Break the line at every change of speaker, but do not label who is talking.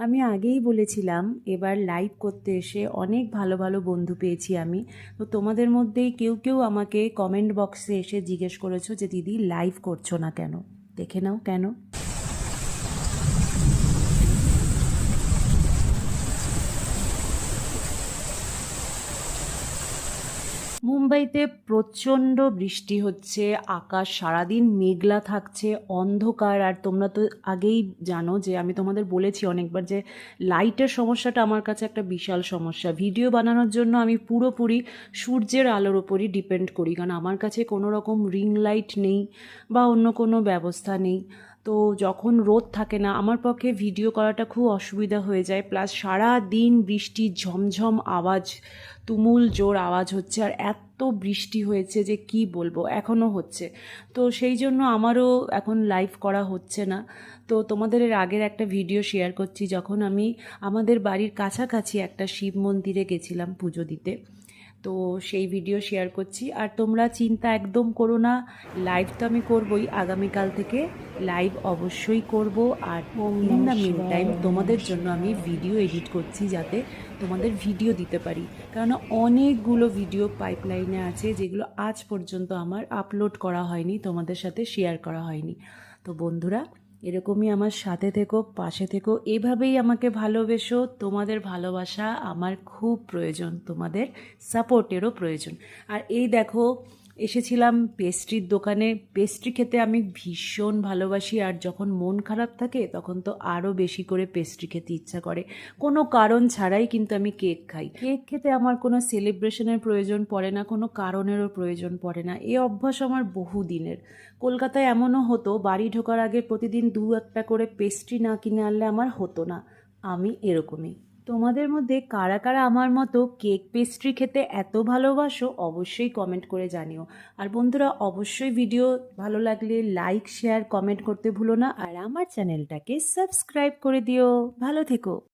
আমি আগেই বলেছিলাম এবার লাইভ করতে এসে অনেক ভালো ভালো বন্ধু পেয়েছি আমি। তো তোমাদের মধ্যেই কেউ কেউ আমাকে কমেন্ট বক্সে এসে জিজ্ঞেস করেছো যে দিদি লাইভ করছো না কেন। দেখে নাও কেন। মুম্বাইতে প্রচণ্ড বৃষ্টি হচ্ছে, আকাশ সারাদিন মেঘলা থাকছে, অন্ধকার। আর তোমরা তো আগেই জানো যে আমি তোমাদের বলেছি অনেকবার যে লাইটের সমস্যাটা আমার কাছে একটা বিশাল সমস্যা। ভিডিও বানানোর জন্য আমি পুরোপুরি সূর্যের আলোর ওপরই ডিপেন্ড করি, কারণ আমার কাছে কোনো রকম রিং লাইট নেই বা অন্য কোনো ব্যবস্থা নেই। তো যখন রোদ থাকে না আমার পক্ষে ভিডিও করাটা খুব অসুবিধা হয়ে যায়। প্লাস সারা দিন বৃষ্টির ঝমঝম আওয়াজ, তুমুল জোর আওয়াজ হচ্ছে, আর এত বৃষ্টি হয়েছে যে কি বলবো, এখনও হচ্ছে। তো সেই জন্য আমারও এখন লাইভ করা হচ্ছে না। তো তোমাদের এর আগের একটা ভিডিও শেয়ার করছি, যখন আমি আমাদের বাড়ির কাছাকাছি একটা শিব মন্দিরে গেছিলাম পুজো দিতে। তো সেই ভিডিও শেয়ার করছি। আর তোমরা চিন্তা একদম করো না, লাইভ তো আমি করবই, আগামীকাল থেকে লাইভ অবশ্যই করব। আর ইন দ্য মিন টাইম তোমাদের জন্য আমি ভিডিও এডিট করছি, যাতে তোমাদের ভিডিও দিতে পারি। কারণ অনেকগুলো ভিডিও পাইপলাইনে আছে যেগুলো আজ পর্যন্ত আমার আপলোড করা হয়নি, তোমাদের সাথে শেয়ার করা হয়নি। তো বন্ধুরা, এরকমই আমার সাথে থেকো, পাশে থেকো, এভাবেই আমাকে ভালোবেসো। তোমাদের ভালোবাসা আমার খুব প্রয়োজন, তোমাদের সাপোর্টেরও প্রয়োজন। আর এই দেখো, এসেছিলাম পেস্ট্রির দোকানে। পেস্ট্রি খেতে আমি ভীষণ ভালোবাসি, আর যখন মন খারাপ থাকে তখন তো আরও বেশি করে পেস্ট্রি খেতে ইচ্ছা করে। কোনো কারণ ছাড়াই কিন্তু আমি কেক খাই। কেক খেতে আমার কোনো সেলিব্রেশনের প্রয়োজন পড়ে না, কোনো কারণেরও প্রয়োজন পড়ে না। এই অভ্যাস আমার বহু দিনের। কলকাতায় এমনও হতো, বাড়ি ঢোকার আগে প্রতিদিন দু একটা করে পেস্ট্রি না কিনে আনলে আমার হতো না। আমি এরকমই। তোমাদের মধ্যে কারা কারা আমার মতো কেক পেস্ট্রি খেতে এত ভালোবাসো অবশ্যই কমেন্ট করে জানিও। আর বন্ধুরা, অবশ্যই ভিডিও ভালো লাগলে লাইক, শেয়ার, কমেন্ট করতে ভুলো না। আর আমার চ্যানেলটাকে সাবস্ক্রাইব করে দিও। ভালো থেকো।